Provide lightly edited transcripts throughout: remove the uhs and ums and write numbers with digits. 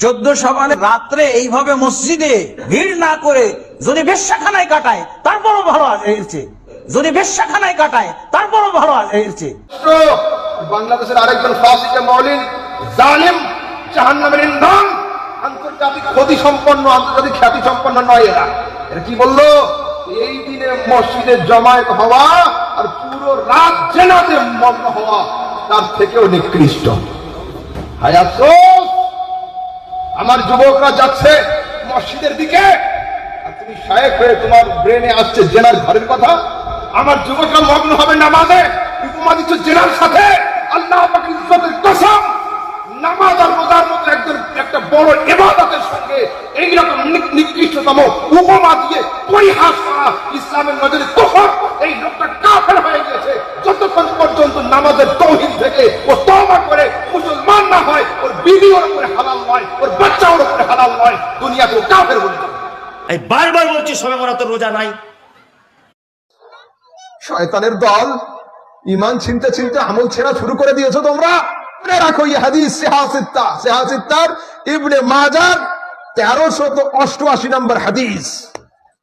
14 শাবানে রাত্রে এইভাবে মসজিদে ভিড় না করে যদি বেশ্যাখানায় কাটায় তারপরও ভালো এরছে, যদি বেশ্যাখানায় কাটায় তারপরও ভালো এরছে। বাংলাদেশের আরেকজন ফাসিকে মৌলিন জালিম জাহান্নামের ইন্ধন, আন্তর্জাতিক ক্ষতি সম্পন্ন, আন্তর্জাতিক খ্যাতি সম্পন্ন নয়। এরা কি বললো? এই দিনে মসজিদে জমায়েত হওয়া আর পুরো রাত জেনাতে মগ্ন হওয়া তার থেকেও নিকৃষ্ট। হায় আফসোস, আমার যুবকরা যাচ্ছে মসজিদের দিকে আর তুমি শায়েখ হয়ে তোমার ব্রেনে আসছে জেনার ঘরের কথা। আমার যুবকরা মগ্ন হবে নামাজে, উপমা দিচ্ছ জেনার সাথে। আল্লাহ পাকের ইজ্জতের কসম, নামাজ আর রোজার মতো একটা বড় ইবাদতের সঙ্গে এইরকম নিকৃষ্টতম উপমা দিয়ে পরিহাস করা ইসলামের নজরে তখন এই লোকটা কাফের হয়ে গেছে। যতক্ষণ পর্যন্ত নামাজের তৌহিদ থেকে ও তওবা করে মুসলমান না হয়, ওর বিবি ওর উপরে হালাল নয়, ওর বাচ্চা ওর উপরে হালাল নয়, দুনিয়াকে ও কাফের বলে। এই বারবার বলছি শবে বরাতের রোজা নাই। শয়তানের দল, ঈমান ছিনতে ছিনতে আমল ছেড়া শুরু করে দিয়েছো তোমরা। মনে রাখো এই হাদিস সিহাসিত্তার ইবনে মাজাহ 1388 নম্বর হাদিস।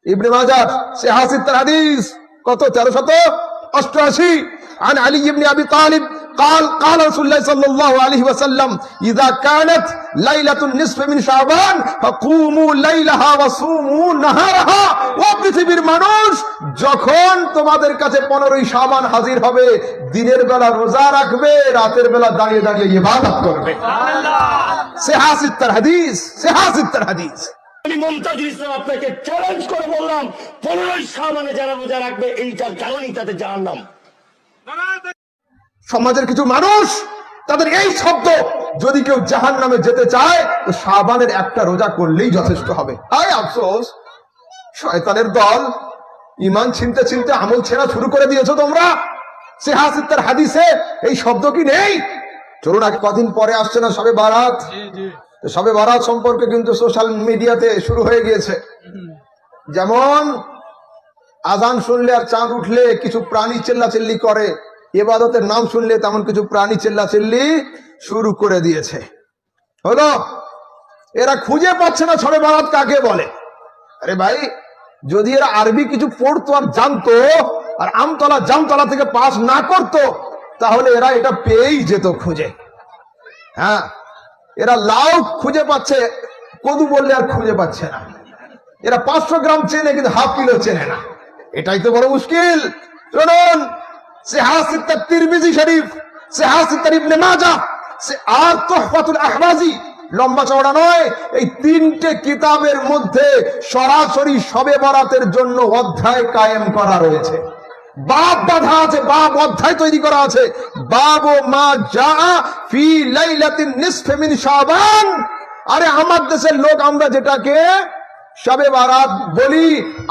ইবনে মাজাহ সিহাসিত্তার হাদিস কত? 1388। عن علي بن ابي طالب قال رسول الله صلى الله عليه وسلم اذا كانت ليله النصف من شعبان فقوموا ليلها وصوموا نهارها। ও পৃথিবীর মানুষ, যখন তোমাদের কাছে 15ই শাবান হাজির হবে, দিনের বেলা রোজা রাখবে, রাতের বেলা দাঁড়িয়ে দাঁড়িয়ে ইবাদত করবে। সিহাসিত্তার হাদিস, সিহাসিত্তার হাদিস। আমি মুমতাজুল ইসলাম আপনাকে চ্যালেঞ্জ করে বললাম, 15ই শাবানে যারা রোজা রাখবে এইটা জানেনই তাদের জাহান্নাম। সমাজের কিছু মানুষ তাদের এই শব্দ, যদি কেউ জাহান্নামে যেতে চায় তো শাবানের একটা রোজা করলেই যথেষ্ট হবে। আয় আফসোস, শয়তানের দল, ঈমান ছিনতে ছিনতে আমল ছেড়া শুরু করে দিয়েছো তোমরা। সিহাসিত্তার হাদিসে এই শব্দ কি নেই? চলুন, আগে কদিন পরে আসছে না শবে বারাত। শবে বারাত সম্পর্কে কিন্তু সোশ্যাল মিডিয়াতে শুরু হয়ে গিয়েছে। যেমন আজান শুনলে আর চাঁদ উঠলে কিছু প্রাণী চিল্লাচিল্লি করে, ইবাদতের নাম শুনলে তেমন কিছু প্রাণী চিল্লাচিল্লি শুরু করে দিয়েছে। হলো, এরা খুঁজে পাচ্ছে না শবে বারাত কাকে বলে। আরে ভাই, যদি এরা আরবি কিছু পড়তো আর জানতো আর আমতলা জামতলা থেকে পাস না করতো, তাহলে এরা এটা পেয়েই যেত খুঁজে। হ্যাঁ, এরা লাউ খুঁজে পাচ্ছে, কদু বললে আর খুঁজে পাচ্ছে না। এরা 500 গ্রাম চেনে কিন্তু হাফ কিলো চেনে না, এটাই তো বড় মুশকিল। শুনুন, সিহাসিত্তার তিরমিজি শরীফ, সিহাসিত্তার ইবনে মাজাহ আর তুহফাতুল আহওয়াজি, লম্বা চওড়া নয়, এই 3টে কিতাবের মধ্যে সরাসরি শবে বরাতের জন্য অধ্যায় কায়েম করা রয়েছে। বাব বাঁধা আছে, বাব অধ্যায় তৈরি করা আছে। বাবু মা জা ফি লাইলাতিন নিসফি মিন শাবান। আরে আমার দেশের লোক আমরা যেটাকে শবে বারাত বলি,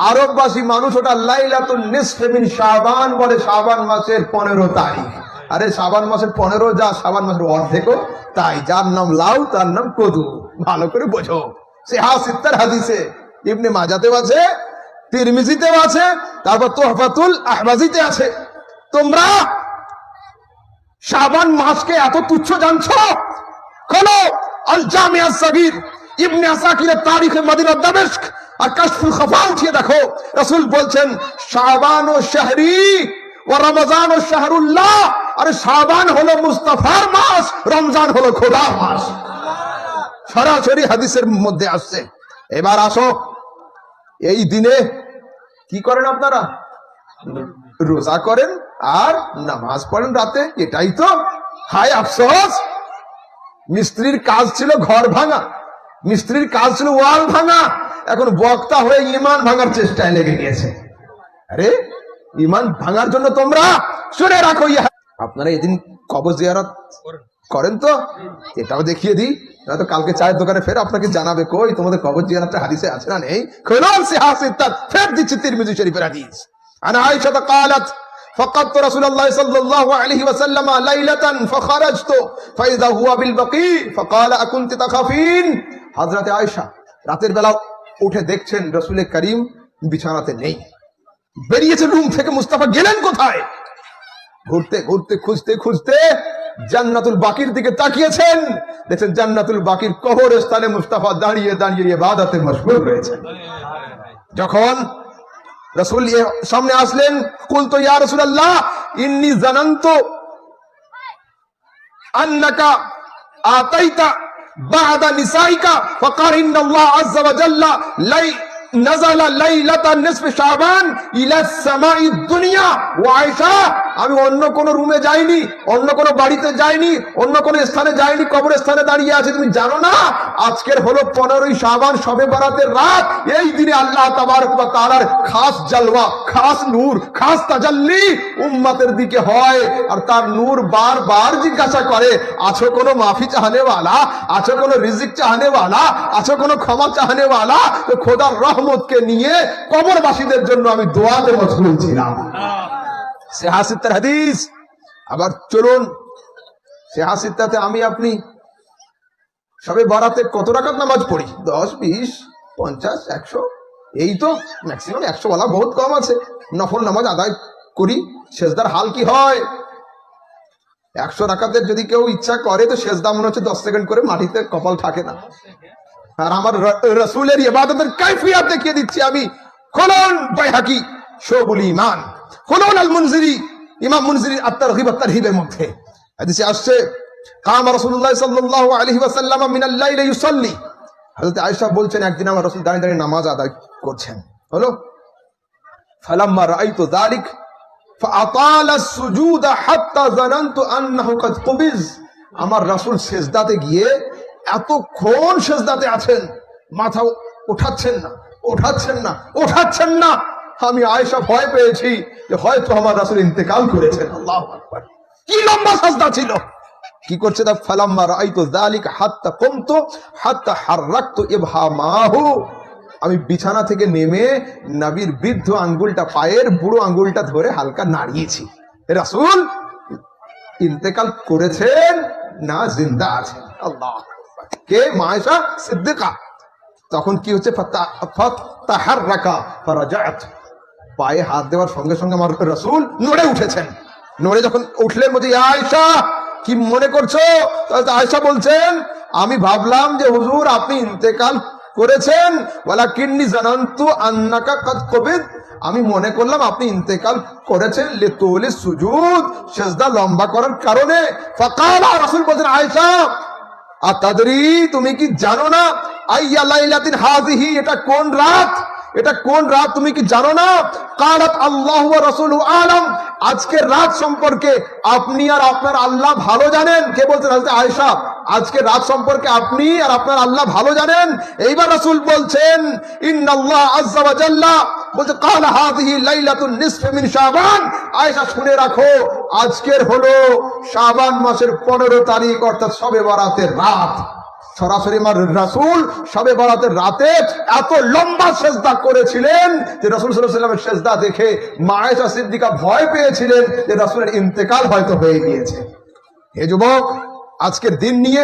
আরববাসী মানুষ ওটা লাইলাতুন নিসফি মিন শাবান বলে, শাবান মাসের 15 তারিখ। আরে শাবান মাসের 15 যা, শাবান মাসের অর্ধেকও তাই। যার নাম লাউ তার নাম কদু, ভালো করে বোঝো। সিহাসিত্তার হাদিসে, ইবনে মাজাতেও আছে, তিরমিজিতেও আছে, তারপর তুহফাতুল আহওয়াজিতে আছে। তোমরা শাবান মাসকে এত তুচ্ছ জানছো? খোলো আল জামিআ সাগীর, ইবনে আসাকিরের তারিখে মদিনা দামেস্ক আর কাশফুল খাফা উঠিয়ে দেখো, রাসূল বলছেন শাবান ও শাহরি ও রমজান ও শাহরুল্লাহ। আরে শাবান হলো মুস্তাফার মাস, রমজান হলো খোদার মাস। সরাসরি হাদিসের মধ্যে আসছে। এবার আসো, এই দিনে কি করেন আপনারা? রোজা করেন আর নামাজ পড়েন রাতে, এটাই তো। হায় আফসোস, মিস্ত্রির কাজ ছিল ঘর ভাঙা, মিস্ত্রির কাজ ছিল ওয়াল ভাঙা, এখন বক্তা হয়ে ঈমান ভাঙার চেষ্টায় লেগে গিয়েছে। আরে ঈমান ভাঙার জন্য তোমরা শুনে রাখো, আপনারা এদিন কবর জিয়ারত করেন তো? এটাও দেখিয়ে দিই, নয়তো কালকে চায়ের দোকানে ফের আপনাকে জানাবে কই তোমাদের কবর জিয়ারতটা হাদিসে আছে না নেই। খুলুন সিহাসিত্তার, ফের দিচ্ছি তিরমিজি শরীফের হাদিস। আনা আয়েশা قالت فقدت رسول الله صلى الله عليه وسلم ليلة فخرجت فإذا هو بالبقيع فقال أكنت تخافين। হযরত আয়েশা রাতের বেলা উঠে দেখছেন রাসূল করিম বিছানাতে নেই। বেরিয়েছে রুম থেকে, মুস্তাফা গেলেন কোথায়? ঘুরতে ঘুরতে খুঁজতে খুঁজতে জান্নাতুল বাকির দিকে তাকিয়েছেন, দেখছেন জান্নাতুল বাকির কবরস্থানে মুস্তাফা দাঁড়িয়ে দাঁড়িয়ে ইবাদতে মশগুল রয়েছেন। যখন রাসূল সামনে আসলেন, কুলতু ইয়া রাসূলুল্লাহ ইন্নী জানান্তু আন্নাকা আতাইতা বা'দা নিসাইকা ফাকাল ইন্নাল্লাহ আযজা ওয়া জাল্লা নাযালা লাইলাতান নিসফি শাবান ইলা সামাঈদ দুনিয়া। ও আয়েশা, আমি অন্য কোন রুমে যাইনি, অন্য কোন বাড়িতে যাইনি, অন্য কোন স্থানে যাইনি, কবরস্থানে দাঁড়িয়ে আছি। তুমি জানো না আজকের হলো 15ই শাবান, শবে বরাতের রাত। এই দিনে আল্লাহ তাবারক ওয়া তাআলার খাস জালওয়া, খাস নূর, খাস তাজাল্লি উম্মতের দিকে হয়। আর তার নূর বারবার জিজ্ঞাসা করে, আছো কোনো মাফি চাহনে ওয়ালা, আছো কোনো রিজিক চাহনে ওয়ালা, আছো কোনো ক্ষমা চাহনে ওয়ালা? তো খোদার রহমতকে নিয়ে কবরবাসীদের জন্য আমি দোয়াতে মশগুল ছিলাম। সিহাসিত্তার হাদিস। আবার চলুন সিহাসিত্তাতে আমি আপনি সবে বরাতে কত রাকাত নামাজ পড়ি? 10, 20, 50, 100, এই তো ম্যাক্সিমাম। 100 বলা বহুত কম আছে। নফল নামাজ আদায় করি, সেজদার হাল কি হয়? 100 রাকাতের যদি কেউ ইচ্ছা করে তো সেজদা মনে হচ্ছে 10 সেকেন্ড করে মাটিতে কপাল থাকে না। আর আমার রাসূলের ইবাদতের কাইফিয়াত দেখিয়ে দিচ্ছি আমি। খুলুন বাইহাকি শুবুল ঈমান, খুলুন আল মুনজিরি, ইমাম মুনজিরি আত-তারগিব আত-তারহিবের মধ্যে হাদিসে আসছে, কামা রাসূলুল্লাহ সাল্লাল্লাহু আলাইহি ওয়াসাল্লাম মিনাল লাইলি ইউসাল্লি। হযরত আয়েশা বলছেন, একদিন আমার রাসূল দাঁড়িয়ে দাঁড়িয়ে নামাজ আদায় করছেন। হলো ফালাম্মা রাআইতু যালিক ফাআতালা আস-সুজুদা হাত্তা যানানতু আন্নাহু কাদ কুবিজ। আমার রাসূল সিজদাতে গিয়ে এতক্ষণ সিজদাতে আছেন, মাথা উঠাচ্ছেন না, উঠাচ্ছেন না, উঠাচ্ছেন না। আমি আয়েশা ভয় পেয়েছি যে হয়তো আমার রাসূল ইন্তেকাল করেছেন। আল্লাহু আকবার! কি লম্বা সিজদা ছিল! কি করছে তা? ফালাম্মা রাআইতু যালিকা হাত্তা কুমতু হাত্তা হাররাকতু ইবহামাহু। আমি বিছানা থেকে নেমে নবীর বৃদ্ধ আঙ্গুলটা, পায়ের বুড়ো আঙ্গুলটা ধরে হালকা নাড়িয়েছি। রাসূল ইন্তেকাল করেছেন না জিন্দা আছেন? আল্লাহু আকবার! কে? মা আয়েশা সিদ্দিকা। তখন কি হচ্ছে? ফাতাহাররাকা ফারাজাত। পায়ে হাত দেওয়ার সঙ্গে সঙ্গে আমার রাসূল নড়ে উঠেছেন। নড়ে যখন উঠলেন, বলছে, ইয়া আয়েশা, কি মনে করছো? আয়েশা বলছেন, আমি ভাবলাম যে হুজুর আপনি ইন্তেকাল করেছেন, ওয়ালাকিন্নী জানান্তু আন্নাকা কাদ কুবিদ। আমি মনে করলাম আপনি ইন্তেকাল করেছেন লিতুলি সুজুদ, সিজদা লম্বা করার কারণে। ফাকালা, রাসূল বলেন, আয়েশা আতাদরি, তুমি কি জানো না আইয়া লাইলাতিন হাযিহি, এটা কোন রাত? এটা কোন রাত তুমি কি জানো না? কালাত আল্লাহু ওয়া রাসূলুহু আলাম। আজকের রাত সম্পর্কে আপনি আর আপনার আল্লাহ ভালো জানেন। কে বলছেন? হযরত আয়েশা। আজকের রাত সম্পর্কে আপনি আর আপনার আল্লাহ ভালো জানেন। এইবার রাসূল বলছেন, ইন্নাল্লাহ আযজা ওয়া জাল্লা বলতে কালা হাযিহি লাইলাতুন নিসফি মিন শাবান। আয়েশা শুনে রাখো, আজকের হলো শাবান মাসের 15 তারিখ, অর্থাৎ শবে বরাতের রাত। সরাসরি আমার রাসূল শবে বরাতের রাতে এত লম্বা সেজদা করেছিলেন যে রাসূল সাল্লাল্লাহু আলাইহি ওয়াসাল্লামের সেজদা দেখে মা আয়েশা সিদ্দিকা ভয় পেয়েছিলেন যে রাসূলের ইন্তেকাল হয়তো হয়ে গিয়েছে। হে যুবক, আজকের দিন নিয়ে